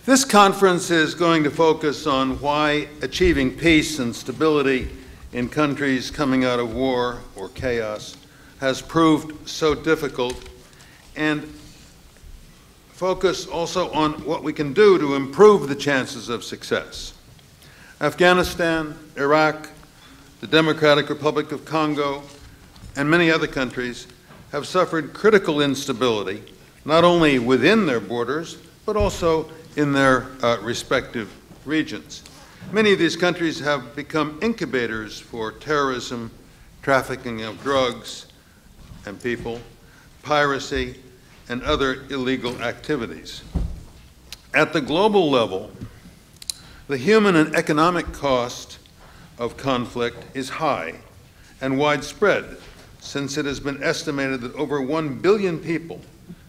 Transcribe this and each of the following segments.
This conference is going to focus on why achieving peace and stability in countries coming out of war or chaos has proved so difficult, and focus also on what we can do to improve the chances of success. Afghanistan, Iraq, the Democratic Republic of Congo, and many other countries have suffered critical instability, not only within their borders, but also in their respective regions. Many of these countries have become incubators for terrorism, trafficking of drugs and people, piracy, and other illegal activities. At the global level, the human and economic cost of conflict is high and widespread, since it has been estimated that over 1 billion people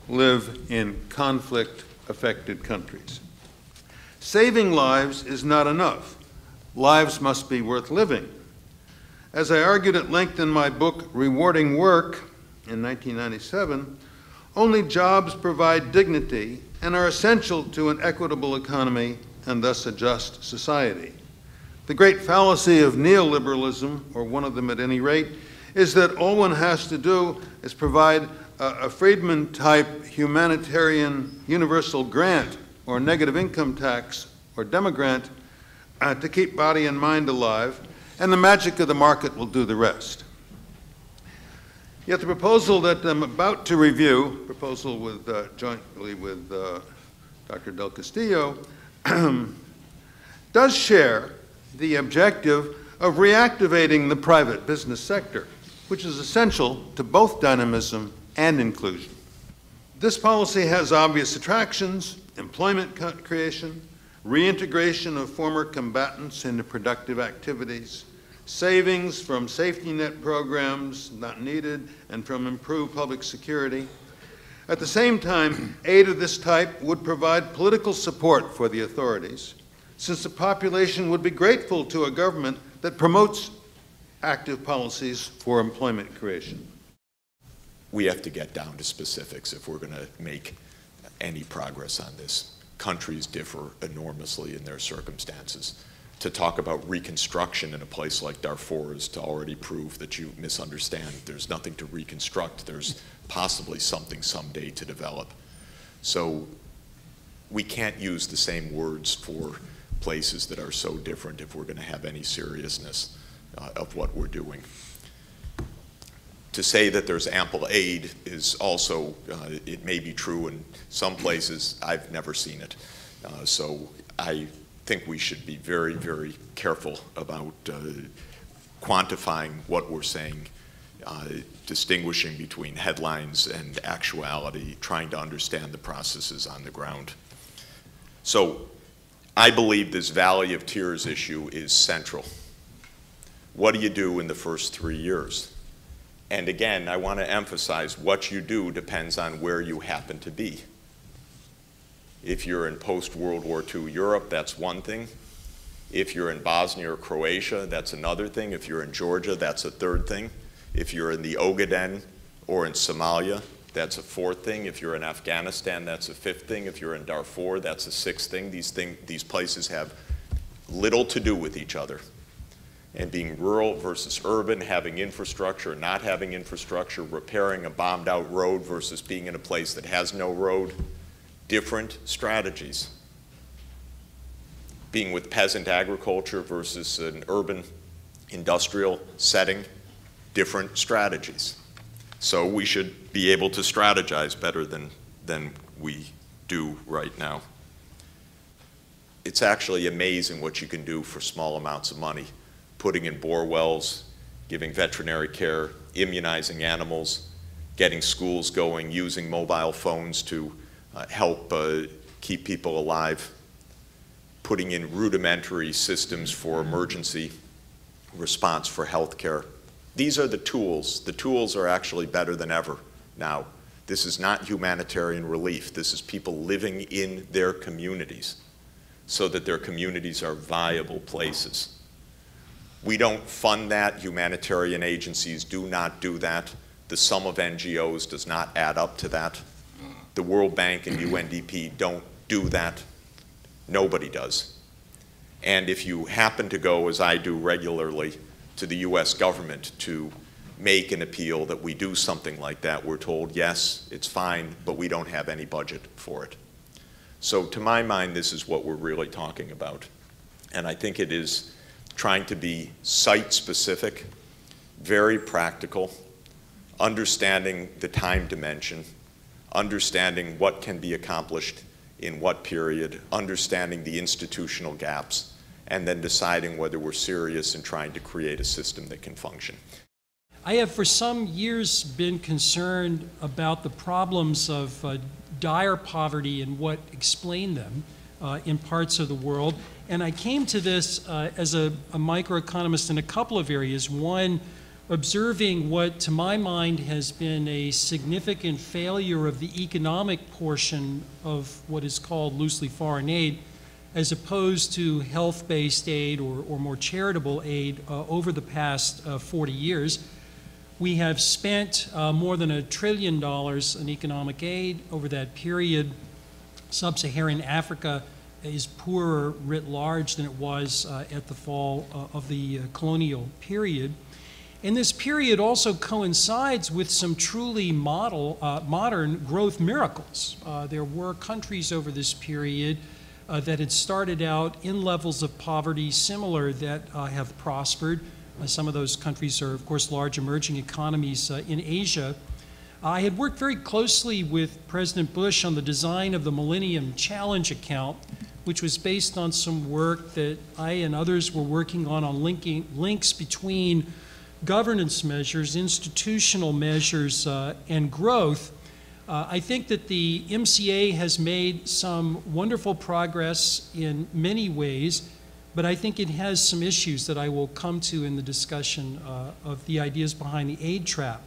live in conflict-affected countries. Saving lives is not enough. Lives must be worth living. As I argued at length in my book, Rewarding Work, in 1997, only jobs provide dignity and are essential to an equitable economy and thus a just society. The great fallacy of neoliberalism, or one of them at any rate, is that all one has to do is provide a Friedman-type humanitarian universal grant or negative income tax or demogrant to keep body and mind alive, and the magic of the market will do the rest. Yet the proposal that I'm about to review, proposal with, jointly with Dr. Del Castillo, does share the objective of reactivating the private business sector, which is essential to both dynamism and inclusion. This policy has obvious attractions: employment creation, reintegration of former combatants into productive activities, savings from safety net programs not needed, and from improved public security. At the same time, aid of this type would provide political support for the authorities, since the population would be grateful to a government that promotes active policies for employment creation. We have to get down to specifics if we're going to make any progress on this. Countries differ enormously in their circumstances. To talk about reconstruction in a place like Darfur is to already prove that you misunderstand. There's nothing to reconstruct. There's possibly something someday to develop. So we can't use the same words for places that are so different if we're going to have any seriousness of what we're doing. To say that there's ample aid is also, it may be true in some places. I've never seen it. So I think we should be very, very careful about quantifying what we're saying, distinguishing between headlines and actuality, trying to understand the processes on the ground. So I believe this Valley of Tears issue is central. What do you do in the first 3 years? And again, I want to emphasize what you do depends on where you happen to be. If you're in post-World War II Europe, that's one thing. If you're in Bosnia or Croatia, that's another thing. If you're in Georgia, that's a third thing. If you're in the Ogaden or in Somalia, that's a fourth thing. If you're in Afghanistan, that's a fifth thing. If you're in Darfur, that's a sixth thing. These places have little to do with each other. And being rural versus urban, having infrastructure, not having infrastructure, repairing a bombed out road versus being in a place that has no road, different strategies. Being with peasant agriculture versus an urban industrial setting, different strategies. So we should be able to strategize better than we do right now. It's actually amazing what you can do for small amounts of money. Putting in bore wells, giving veterinary care, immunizing animals, getting schools going, using mobile phones to help keep people alive, putting in rudimentary systems for emergency response for health care. These are the tools. The tools are actually better than ever now. This is not humanitarian relief. This is people living in their communities so that their communities are viable places. We don't fund that. Humanitarian agencies do not do that. The sum of NGOs does not add up to that. The World Bank and UNDP don't do that. Nobody does. And if you happen to go, as I do regularly, to the US government to make an appeal that we do something like that, we're told, yes, it's fine, but we don't have any budget for it. So to my mind, this is what we're really talking about. And I think it is trying to be site-specific, very practical, understanding the time dimension, understanding what can be accomplished in what period, understanding the institutional gaps, and then deciding whether we're serious in trying to create a system that can function. I have for some years been concerned about the problems of dire poverty and what explained them in parts of the world. And I came to this as a microeconomist in a couple of areas. One, observing what, to my mind, has been a significant failure of the economic portion of what is called loosely foreign aid, as opposed to health-based aid or more charitable aid over the past 40 years. We have spent more than $1 trillion in economic aid over that period. Sub-Saharan Africa is poorer writ large than it was at the fall of the colonial period. And this period also coincides with some truly modern growth miracles. There were countries over this period that had started out in levels of poverty similar that have prospered. Some of those countries are, of course, large emerging economies in Asia. I had worked very closely with President Bush on the design of the Millennium Challenge account, which was based on some work that I and others were working on links between governance measures, institutional measures, and growth. I think that the MCA has made some wonderful progress in many ways, but I think it has some issues that I will come to in the discussion of the ideas behind the aid trap.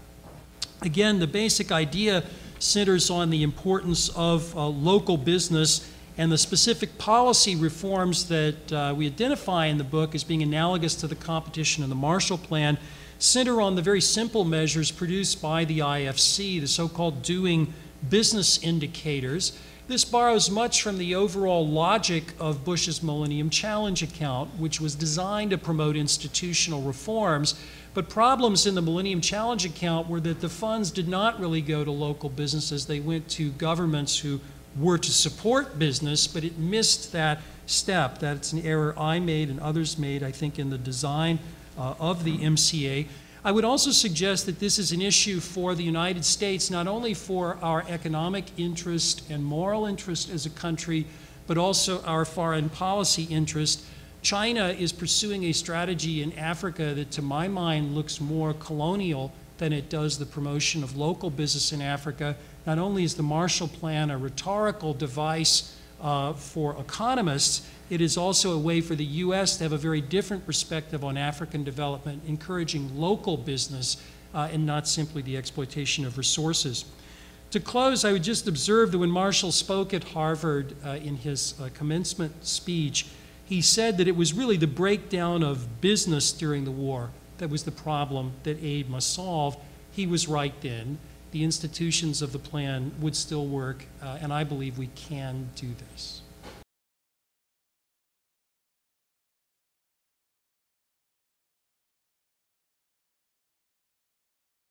Again, the basic idea centers on the importance of local business and the specific policy reforms that we identify in the book as being analogous to the competition and the Marshall Plan center on the very simple measures produced by the IFC, the so-called doing business indicators. This borrows much from the overall logic of Bush's Millennium Challenge account, which was designed to promote institutional reforms. But problems in the Millennium Challenge account were that the funds did not really go to local businesses. They went to governments who were to support business, but it missed that step. That's an error I made and others made, I think, in the design of the MCA. I would also suggest that this is an issue for the United States, not only for our economic interest and moral interest as a country, but also our foreign policy interest. China is pursuing a strategy in Africa that, to my mind, looks more colonial than it does the promotion of local business in Africa. Not only is the Marshall Plan a rhetorical device for economists, it is also a way for the U.S. to have a very different perspective on African development, encouraging local business and not simply the exploitation of resources. To close, I would just observe that when Marshall spoke at Harvard in his commencement speech, he said that it was really the breakdown of business during the war that was the problem that aid must solve. He was right then. The institutions of the plan would still work, and I believe we can do this.